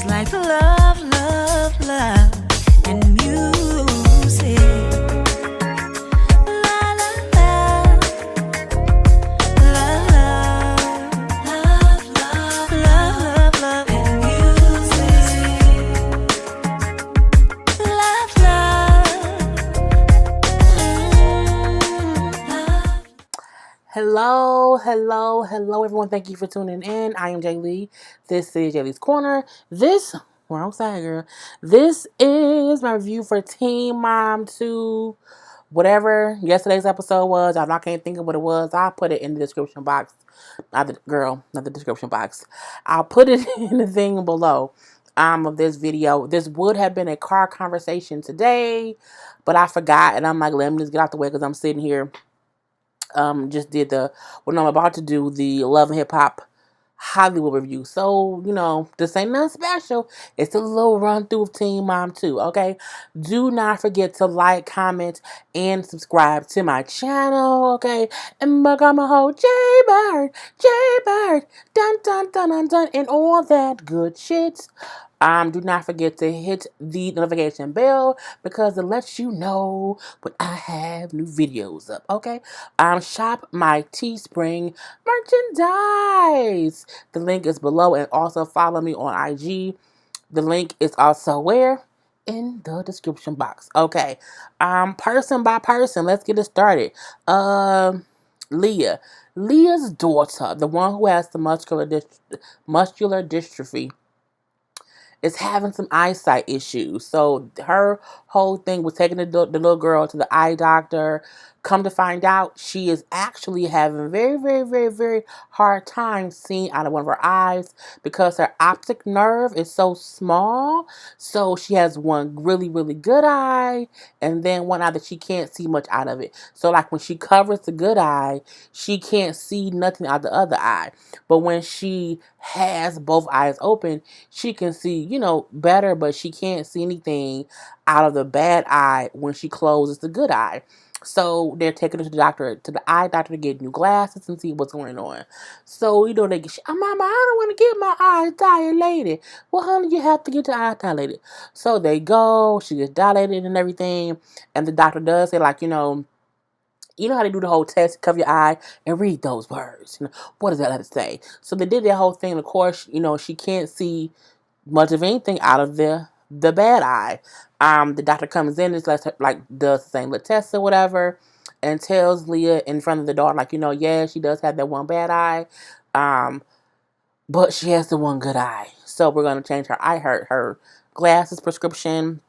like love, love, love, and music. La la la, love, love, love, love, love, and music. Love, love. Hello, everyone. Thank you for tuning in. I am Jay Lee. This is Jay Lee's Corner. Wrong side, girl. This is my review for Teen Mom 2. Whatever yesterday's episode was, I can't think of what it was. I'll put it in the description box. Not the description box. I'll put it in the thing below of this video. This would have been a car conversation today, but I forgot, and I'm like, let me just get out the way because I'm sitting here. Just did I'm about to do the Love and Hip Hop Hollywood review. So, this ain't nothing special. It's a little run through of Teen Mom 2, okay? Do not forget to like, comment, and subscribe to my channel, okay? And become a whole J-Bird, dun dun dun dun dun, and all that good shit. Do not forget to hit the notification bell because it lets you know when I have new videos up, okay? Shop my Teespring merchandise. The link is below, and also follow me on IG. The link is also where? In the description box. Okay. Person by person, let's get it started. Leah. Leah's daughter, the one who has the muscular dystrophy, is having some eyesight issues. So her whole thing was taking the little girl to the eye doctor. Come to find out, she is actually having very, very, very, very hard time seeing out of one of her eyes because her optic nerve is so small. So she has one really, really good eye and then one eye that she can't see much out of it. So like when she covers the good eye, she can't see nothing out of the other eye. But when she has both eyes open, she can see, better, but she can't see anything out of the bad eye when she closes the good eye. So they're taking her to the eye doctor to get new glasses and see what's going on. So, they get, Mama, I don't want to get my eyes dilated. Well, honey, you have to get your eyes dilated. So they go, she gets dilated and everything. And the doctor does say, like, you know how they do the whole test, cover your eye and read those words. What does that have to say? So they did that whole thing. Of course, she can't see much of anything out of the bad eye. The doctor comes in and does the same little test or whatever, and tells Leah in front of the daughter, like, yeah, she does have that one bad eye, but she has the one good eye. So we're gonna change her glasses prescription.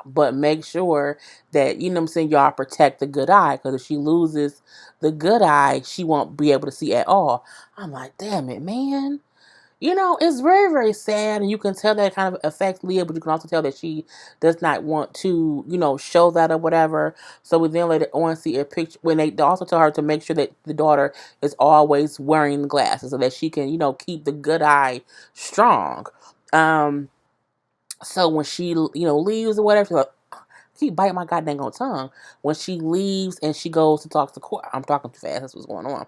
But make sure that, y'all protect the good eye. Because if she loses the good eye, she won't be able to see at all. I'm like, damn it, man. It's very, very sad. And you can tell that it kind of affects Leah. But you can also tell that she does not want to, show that or whatever. So we then later on see a picture. When they also tell her to make sure that the daughter is always wearing the glasses. So that she can, keep the good eye strong. So when she, leaves or whatever, she's like, I keep biting my goddamn tongue. When she leaves and she goes to talk to Corey, I'm talking too fast, that's what's going on.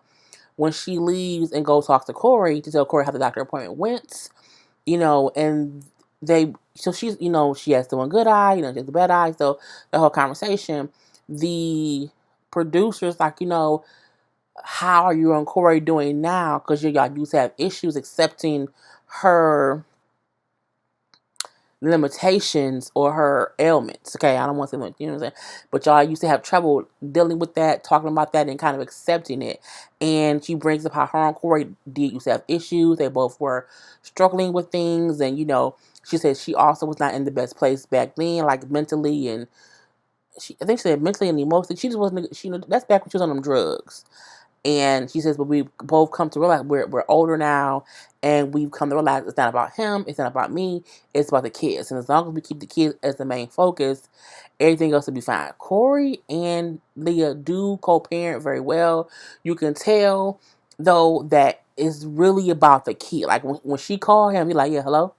When she leaves and goes talk to Corey to tell Corey how the doctor appointment went, and so she's, she has the one good eye, she has the bad eye, so the whole conversation, the producers, like, how are you and Corey doing now? Because y'all used to have issues accepting her limitations or her ailments. Okay, I don't want to say, what I'm saying, but y'all used to have trouble dealing with that, talking about that, and kind of accepting it. And she brings up how her and Corey used to have issues. They both were struggling with things, and she said she also was not in the best place back then, like mentally, and I think she said mentally and emotionally. She just wasn't. That's back when she was on them drugs. And she says, but we've both come to realize we're older now, and we've come to realize it's not about him, it's not about me, it's about the kids. And as long as we keep the kids as the main focus, everything else will be fine. Corey and Leah do co-parent very well. You can tell, though, that it's really about the kid. Like, when she called him, he's like, yeah, hello?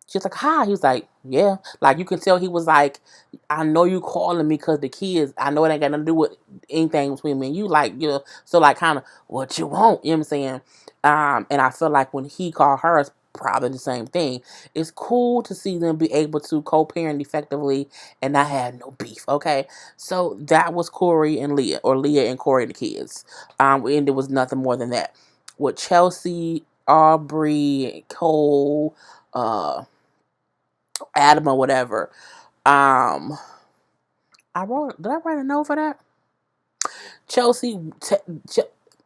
She's like, hi. He was like, yeah. Like, you can tell he was like, I know you calling me because the kids, I know it ain't got nothing to do with anything between me and you. Like, so like kind of what you want, you know what I'm saying? And I feel like when he called her, probably the same thing. It's cool to see them be able to co-parent effectively and not have no beef. Okay, so that was Corey and Leah, or Leah and Corey and the kids. And there was nothing more than that. With Chelsea, Aubrey, Cole, Adam, or whatever. Um, I wrote. Did I write a note for that? Chelsea,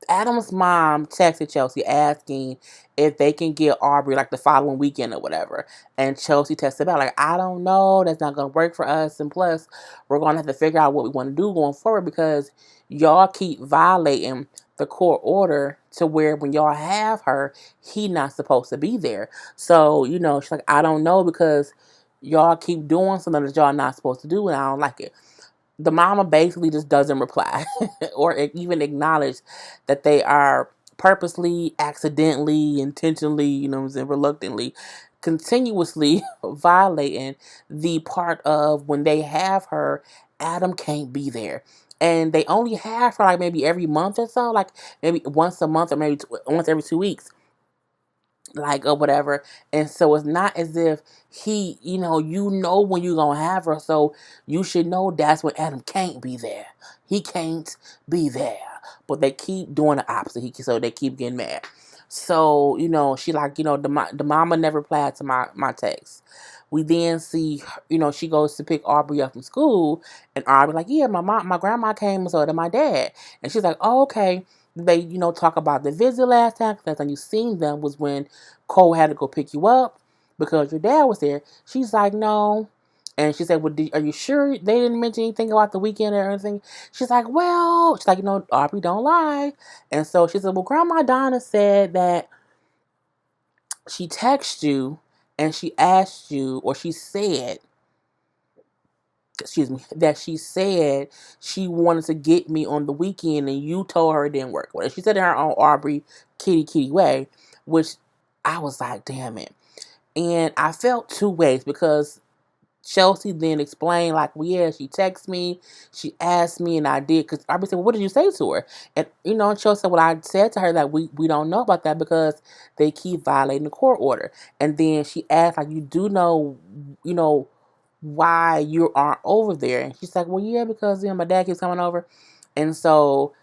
Adam's mom texted Chelsea asking if they can get Aubrey like the following weekend or whatever. And Chelsea texted back like, I don't know, that's not gonna work for us. And plus, we're gonna have to figure out what we want to do going forward because y'all keep violating the court order to where when y'all have her, he not supposed to be there. So she's like, I don't know because y'all keep doing something that y'all not supposed to do, and I don't like it. The mama basically just doesn't reply or even acknowledge that they are purposely, accidentally, intentionally, reluctantly, continuously violating the part of when they have her, Adam can't be there. And they only have her like maybe every month or so, like maybe once a month or maybe once every 2 weeks, like, or whatever. And so it's not as if he, when you're gonna have her, so you should know that's when Adam can't be there. He can't be there. But they keep doing the opposite. So they keep getting mad. So she like, the mama never replied to my text. We then see, she goes to pick Aubrey up from school, and Aubrey like, yeah, my grandma came, and so did my dad. And she's like, oh, okay. They, talk about the visit last time. Last time you seen them was when Cole had to go pick you up because your dad was there. She's like, no. And she said, well, are you sure they didn't mention anything about the weekend or anything? She's like, well, she's like, Aubrey, don't lie. And so she said, well, Grandma Donna said that she texted you and she asked you, or she said, excuse me, that she said she wanted to get me on the weekend and you told her it didn't work. Well, she said in her own Aubrey kitty way, which I was like, damn it. And I felt two ways because Chelsea then explained, like, well, yeah, she texted me, she asked me, and I did. Because Aubrey said, well, what did you say to her? And, Chelsea said, well, I said to her that we don't know about that because they keep violating the court order. And then she asked, like, you do know, why you aren't over there? And she's like, well, yeah, because my dad keeps coming over. And so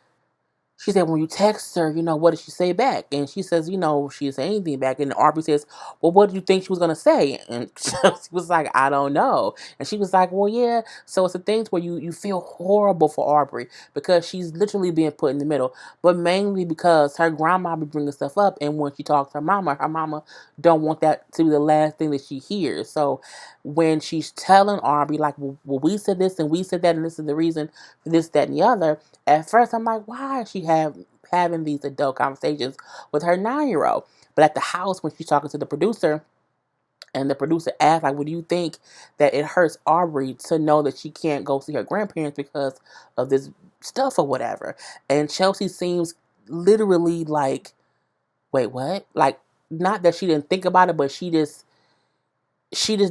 she said, when you text her, what did she say back? And she says, she didn't say anything back. And Aubrey says, well, what do you think she was going to say? And she was like, I don't know. And she was like, well, yeah. So it's the things where you feel horrible for Aubrey because she's literally being put in the middle. But mainly because her grandma be bringing stuff up. And when she talks to her mama don't want that to be the last thing that she hears. So when she's telling Aubrey, like, well, we said this and we said that and this is the reason for this, that, and the other, at first I'm like, why is she having these adult conversations with her 9-year-old? But at the house, when she's talking to the producer, and the producer asked, like, would you think that it hurts Aubrey to know that she can't go see her grandparents because of this stuff or whatever? And Chelsea seems literally like, wait, what? Like, not that she didn't think about it, but she just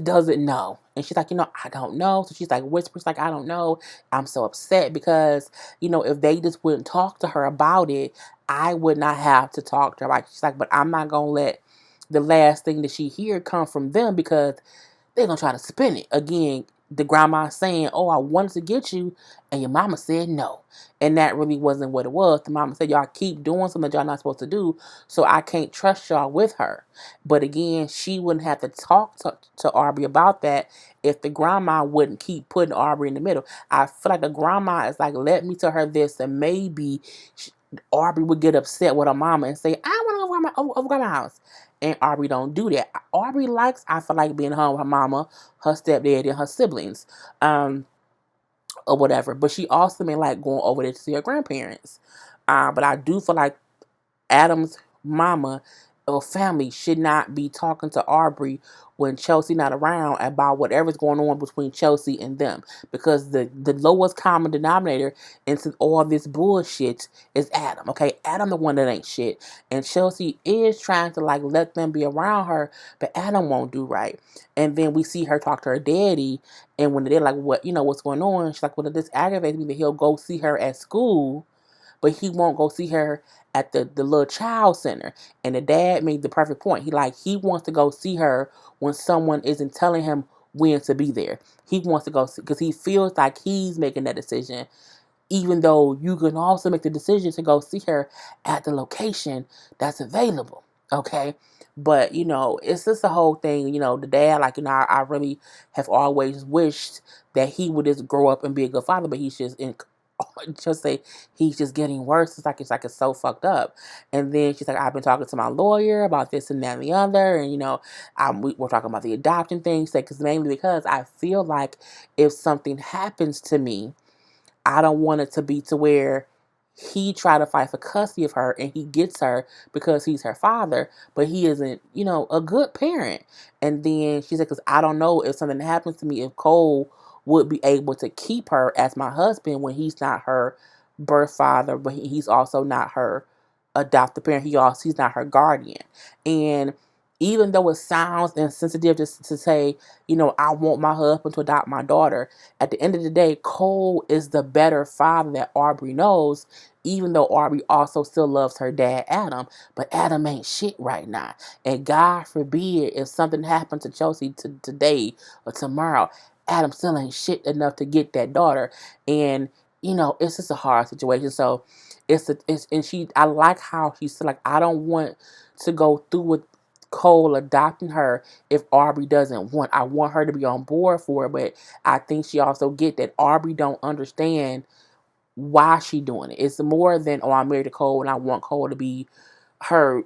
doesn't know. And she's like, I don't know. So she's like, whispers, like, I don't know. I'm so upset because, if they just wouldn't talk to her about it, I would not have to talk to her. Like, she's like, but I'm not going to let the last thing that she hear come from them because they're going to try to spin it. Again, the grandma saying, oh, I wanted to get you, and your mama said no. And that really wasn't what it was. The mama said, y'all keep doing something y'all not supposed to do, so I can't trust y'all with her. But again, she wouldn't have to talk to Aubrey about that if the grandma wouldn't keep putting Aubrey in the middle. I feel like the grandma is like, let me tell her this, and maybe Aubrey would get upset with her mama and say, I want to go over grandma's house. And Aubrey don't do that. Aubrey likes, I feel like, being home with her mama, her stepdad, and her siblings, or whatever. But she also may like going over there to see her grandparents. But I do feel like Adam's mama or family should not be talking to Aubrey when Chelsea not around about whatever's going on between Chelsea and them. Because the lowest common denominator into all this bullshit is Adam. Okay, Adam the one that ain't shit. And Chelsea is trying to like let them be around her, but Adam won't do right. And then we see her talk to her daddy, and when they're like, what's going on? She's like, well, this aggravates me that he'll go see her at school, but he won't go see her at the little child center. And the dad made the perfect point. He wants to go see her when someone isn't telling him when to be there. He wants to go see because he feels like he's making that decision, even though you can also make the decision to go see her at the location that's available. Okay. But, it's just a whole thing. The dad, I really have always wished that he would just grow up and be a good father, but he's just just say he's just getting worse. It's so fucked up. And then she's like, I've been talking to my lawyer about this and that and the other, and we're talking about the adoption thing. Because mainly because I feel like if something happens to me, I don't want it to be to where he try to fight for custody of her and he gets her because he's her father, but he isn't, a good parent. And then she said, because I don't know if something happens to me, if Cole would be able to keep her as my husband when he's not her birth father, but he's also not her adopted parent. He's not her guardian. And even though it sounds insensitive to say, I want my husband to adopt my daughter, at the end of the day, Cole is the better father that Aubrey knows, even though Aubrey also still loves her dad, Adam. But Adam ain't shit right now. And God forbid if something happened to Chelsea today or tomorrow, Adam still ain't shit enough to get that daughter. And, it's just a hard situation. So I like how she said, like, I don't want to go through with Cole adopting her if Aubrey doesn't want. I want her to be on board for it, but I think she also get that Aubrey don't understand why she doing it. It's more than, oh, I'm married to Cole and I want Cole to be her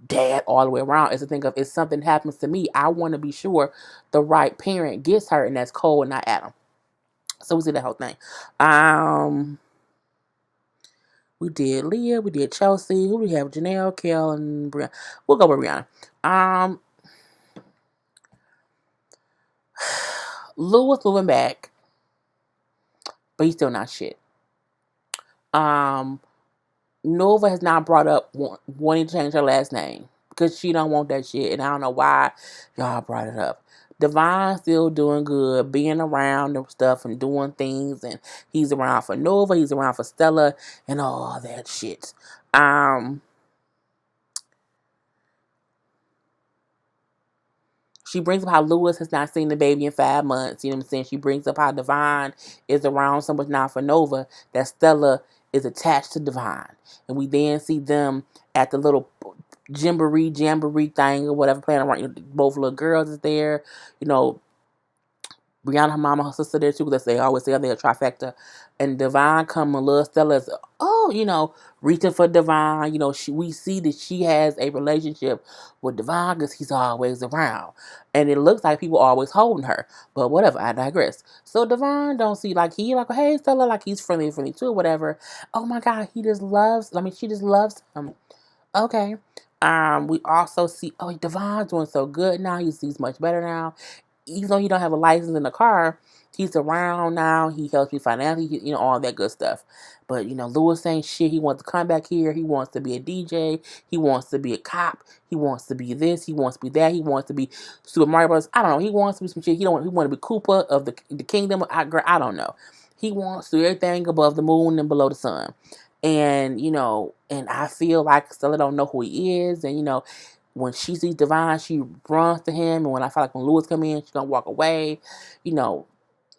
dad all the way around. It's a thing of, if something happens to me, I want to be sure the right parent gets her, and that's Cole and not Adam. So we see that whole thing. We did Leah, we did Chelsea. Who do we have? Janelle, Kel, and Brianna. We'll go with Brianna. Lou is moving back, but he's still not shit. Nova has not brought up wanting to change her last name because she don't want that shit, and I don't know why y'all brought it up. Devon's still doing good, being around and stuff and doing things, and he's around for Nova, he's around for Stella, and all that shit. She brings up how Lewis has not seen the baby in 5 months. You know what I'm saying? She brings up how Devon is around so much now for Nova that Stella is attached to Devon. And we then see them at the little jamboree thing or whatever, playing around. Both little girls is there. Brianna, her mama, her sister there too, because they always say they're a trifecta. And Devon come and little Stella's, reaching for Devon. We see that she has a relationship with Devon because he's always around. And it looks like people are always holding her. But whatever, I digress. So Devon don't see, hey, Stella, he's friendly too, whatever. Oh my God, she just loves him. Okay. We also see, Devon's doing so good now. He's much better now. Even though he don't have a license in the car, he's around now. He helps me financially, all that good stuff. But, Lewis ain't shit. He wants to come back here. He wants to be a DJ. He wants to be a cop. He wants to be this. He wants to be that. He wants to be Super Mario Bros. I don't know. He wants to be some shit. He want to be Koopa of the kingdom. I don't know. He wants to do everything above the moon and below the sun. And, and I feel like Stella don't know who he is. And, when she sees Devon, she runs to him. And when I feel like when Lewis come in, she's going to walk away.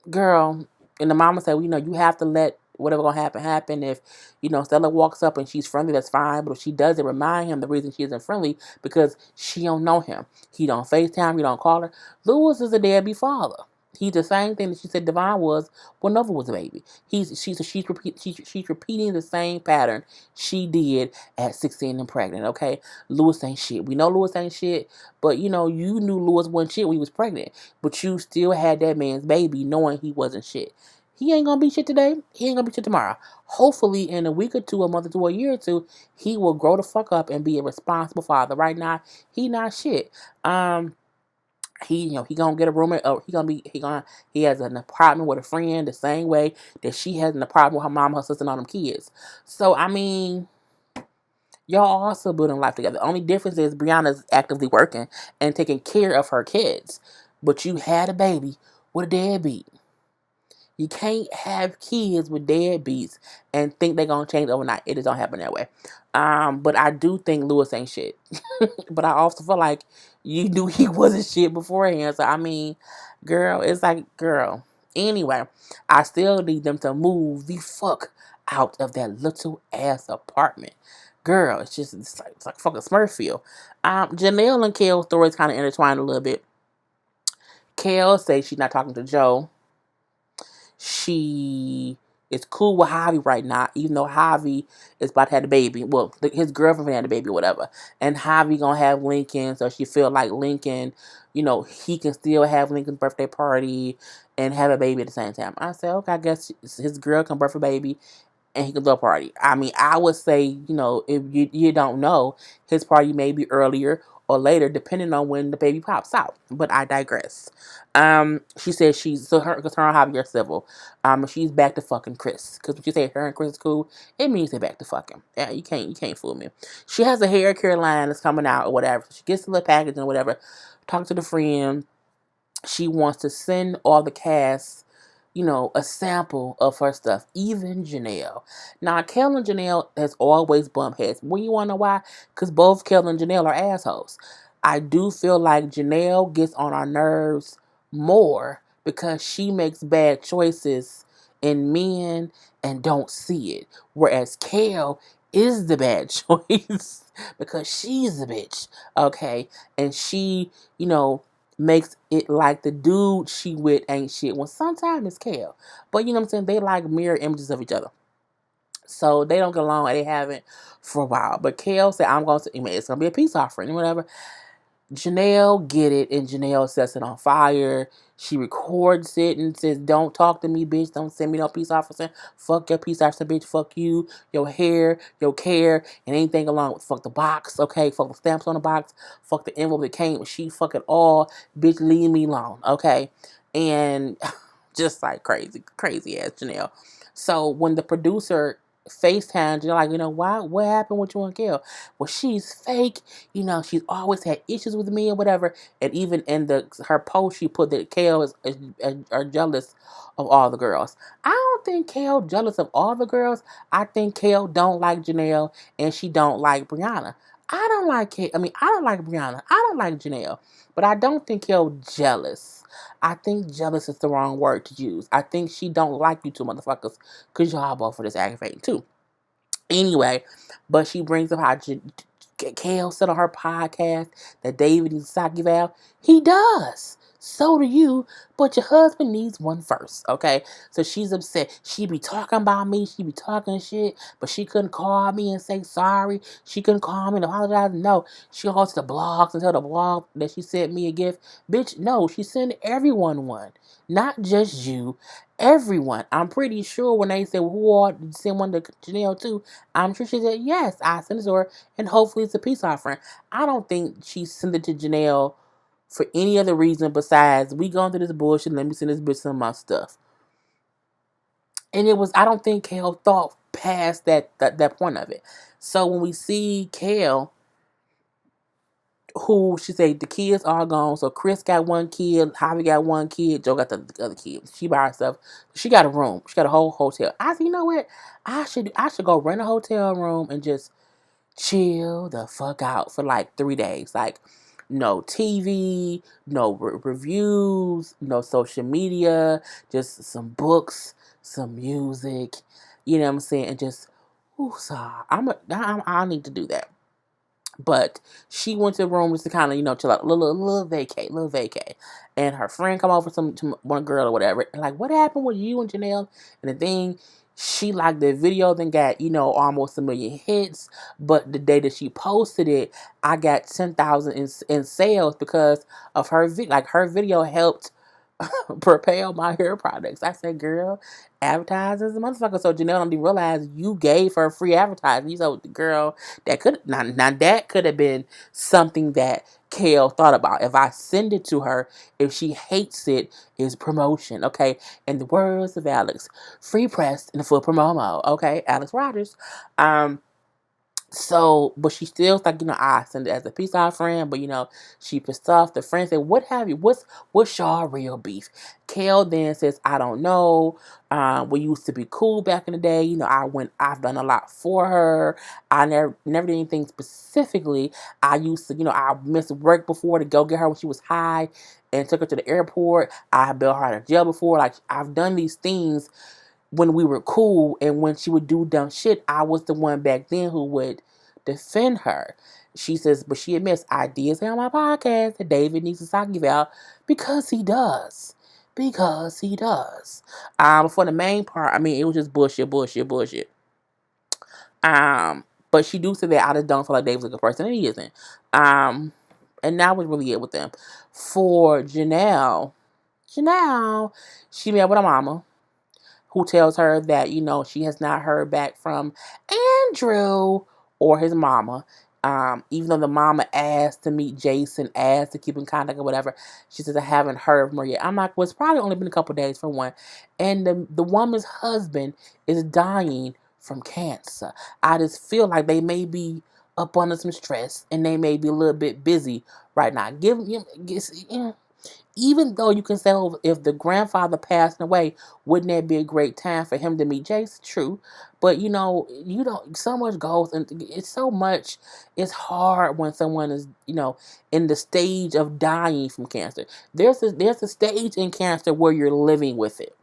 Girl. And the mama said, you have to let whatever going to happen. If, Stella walks up and she's friendly, that's fine. But if she doesn't, remind him the reason she isn't friendly because she don't know him. He don't FaceTime. He don't call her. Lewis is a deadbeat father. He's the same thing that she said Devon was when Nova was a baby. She's repeating the same pattern she did at 16 and pregnant. Okay, Lewis ain't shit. We know Lewis ain't shit, but you knew Lewis wasn't shit when he was pregnant, but you still had that man's baby, knowing he wasn't shit. He ain't gonna be shit today. He ain't gonna be shit tomorrow. Hopefully, in a week or two, a month or two, a year or two, he will grow the fuck up and be a responsible father. Right now, he not shit. He gonna get a roommate. He has an apartment with a friend the same way that she has an apartment with her mom, her sister, and all them kids. So I mean, y'all also building life together. The only difference is Brianna's actively working and taking care of her kids, but you had a baby with a deadbeat. You can't have kids with deadbeats and think they're gonna change overnight. It just don't happen that way. But I do think Lewis ain't shit. But I also feel like you knew he wasn't shit beforehand. So I mean, girl, it's like, girl. Anyway, I still need them to move the fuck out of that little ass apartment. Girl, it's like fucking Smurffield. Janelle and Kale's stories kind of intertwined a little bit. Kale says she's not talking to Joe. She is cool with Javi right now, even though Javi is about to have the baby. Well, his girlfriend had the baby, or whatever. And Javi gonna have Lincoln, so she feel like Lincoln, he can still have Lincoln's birthday party and have a baby at the same time. I said, okay, I guess his girl can birth a baby and he can throw a party. I mean, I would say, if you don't know, his party may be earlier or later, depending on when the baby pops out. But I digress. She said because her and Javi are civil. She's back to fucking Chris. Because when she say her and Chris is cool, it means they're back to fucking. Yeah, you can't fool me. She has a hair care line that's coming out or whatever. She gets the little package and whatever. Talk to the friend. She wants to send all the cast, a sample of her stuff, even Janelle. Now, Kel and Janelle has always bumped heads. Well, you want to know why? Because both Kel and Janelle are assholes. I do feel like Janelle gets on our nerves more because she makes bad choices in men and don't see it. Whereas Kel is the bad choice because she's a bitch, okay? And she, makes it like the dude she with ain't shit. When sometimes it's Kel. But you know what I'm saying? They like mirror images of each other. So they don't get along and they haven't for a while. But Kel said, it's going to be a peace offering and whatever. Janelle get it, and Janelle sets it on fire. She records it and says, "Don't talk to me, bitch. Don't send me no peace officer. Fuck your peace officer, bitch. Fuck you, your hair, your care, and anything along with fuck the box, okay? Fuck the stamps on the box. Fuck the envelope that came with she fucking all. Bitch, leave me alone, okay?" And just like crazy ass Janelle. So when the producer FaceTimes, you're like, what happened with you and Gail? Well, she's fake. She's always had issues with me or whatever. And even in her post, she put that Kale are jealous of all the girls. I don't think Kale jealous of all the girls. I think Kale don't like Janelle and she don't like Brianna. I don't like Kale. I mean, I don't like Brianna. I don't like Janelle. But I don't think Kale jealous. I think jealous is the wrong word to use. I think she don't like you two motherfuckers because y'all both for this aggravating too. Anyway, but she brings up how Kale said on her podcast that David needs a Saki valve. He does. So do you, but your husband needs one first, okay? So she's upset. She be talking about me. She be talking shit, but she couldn't call me and say sorry. She couldn't call me and apologize. No, she goes to the blogs and tell the blog that she sent me a gift. Bitch, no, she sent everyone one. Not just you, everyone. I'm pretty sure when they said, well, who are send one to Janelle too, I'm sure she said, yes, I sent it to her, and hopefully it's a peace offering. I don't think she sent it to Janelle for any other reason besides we going through this bullshit, let me send this bitch some of my stuff. And I don't think Kale thought past that point of it. So when we see Kale, who she said the kids are gone, so Chris got one kid, Javi got one kid, Joe got the other kid. She by herself. She got a room. She got a whole hotel. I said, you know what? I should go rent a hotel room and just chill the fuck out for like 3 days. Like, no TV, no reviews, no social media, just some books, some music, you know what I'm saying? And just, I need to do that. But she went to the room just to kind of, chill out, little vacay. And her friend come over to one girl or whatever. And like, what happened with you and Janelle? And the thing, she liked the video, then got, almost 1,000,000 hits. But the day that she posted it, I got 10,000 in sales because of her video. Like, her video helped propel my hair products. I said, girl, advertisers, a motherfucker. So Janelle don't even realize you gave her free advertising. You told the girl that could now that could have been something that Kale thought about. If I send it to her, if she hates it, is promotion. Okay. In the words of Alex, free press and full promo. Okay, Alex Rogers. So, but she still's like, I send it as a peace offering, but she pissed off. The friend said, "What have you? What's y'all real beef?" Kale then says, "I don't know. We used to be cool back in the day. I've done a lot for her. I never did anything specifically. I used to, I missed work before to go get her when she was high, and took her to the airport. I bailed her out of jail before. Like I've done these things." When we were cool and when she would do dumb shit, I was the one back then who would defend her. She says, but she admits, I did say on my podcast that David needs to sock you out because he does. Because he does. For the main part, I mean, it was just bullshit, bullshit, bullshit. But she do say that I just don't feel like David's a good person, and he isn't. And that was really it with them. For Janelle, she met with her mama, who tells her that, she has not heard back from Andrew or his mama. Even though the mama asked to meet Jason, asked to keep in contact or whatever, she says, I haven't heard from her yet. I'm like, well, it's probably only been a couple days for one. And the woman's husband is dying from cancer. I just feel like they may be up under some stress and they may be a little bit busy right now. Even though you can say, oh, if the grandfather passed away, wouldn't that be a great time for him to meet Jace? True. But, you don't, so much goes, and it's so much, it's hard when someone is, in the stage of dying from cancer. There's a stage in cancer where you're living with it.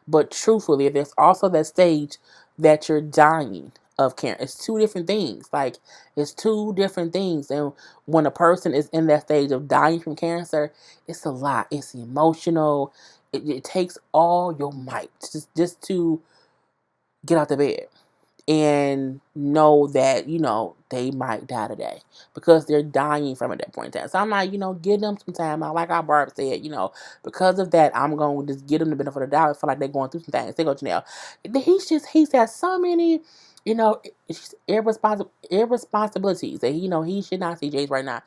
But truthfully, there's also that stage that you're dying of cancer. It's two different things. Like, it's two different things. And when a person is in that stage of dying from cancer, it's a lot. It's emotional. It takes all your might just to get out the bed and know that, they might die today because they're dying from it at that point in time. So I'm like, give them some time out. Like our Barb said, because of that, I'm going to just give them the benefit of the doubt. I feel like they're going through some things. They go, Janelle, he's had so many, irresponsibilities that, he should not see Jace right now.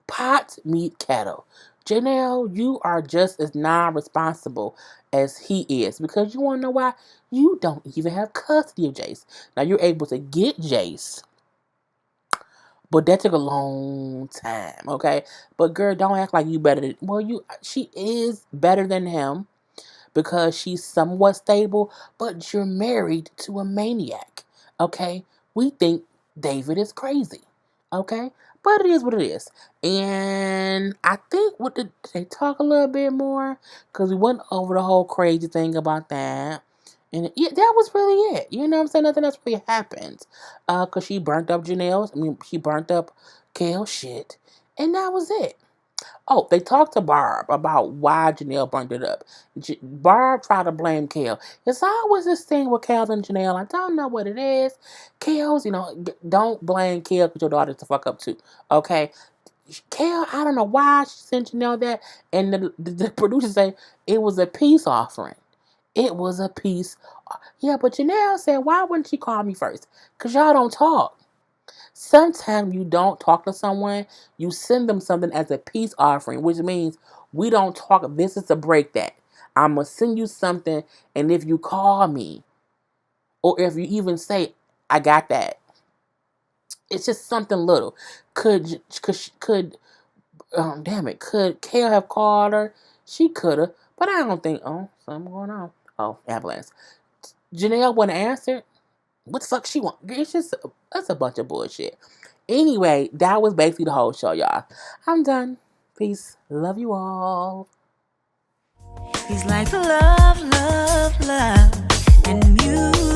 Pot meet cattle. Janelle, you are just as non-responsible as he is because you want to know why? You don't even have custody of Jace. Now, you're able to get Jace, but that took a long time, okay? But girl, don't act like you better than... Well, she is better than him because she's somewhat stable, but you're married to a maniac, okay? We think David is crazy, okay? But it is what it is. And I think, did they talk a little bit more? Because we went over the whole crazy thing about that. And that was really it. You know what I'm saying? Nothing else really happened. Because she burnt up she burnt up Kale's shit. And that was it. Oh, they talked to Barb about why Janelle burned it up. Barb tried to blame Kale. It's always this thing with Kale and Janelle. I don't know what it is. Kale's, don't blame Kale because your daughter's the fuck up too. Okay? Kale, I don't know why she sent Janelle that. And the producer say it was a peace offering. It was a peace. Yeah, but Janelle said, why wouldn't she call me first? Because y'all don't talk. Sometimes you don't talk to someone, you send them something as a peace offering, which means we don't talk. This is to break that. I'm going to send you something, and if you call me, or if you even say, I got that, it's just something little. Could Kale have called her? She could have, but I don't think, something going on. Oh, ambulance. Janelle wouldn't answer. What the fuck she want? That's a bunch of bullshit. Anyway, that was basically the whole show, y'all. I'm done. Peace. Love you all. He's like love, love, love, and music.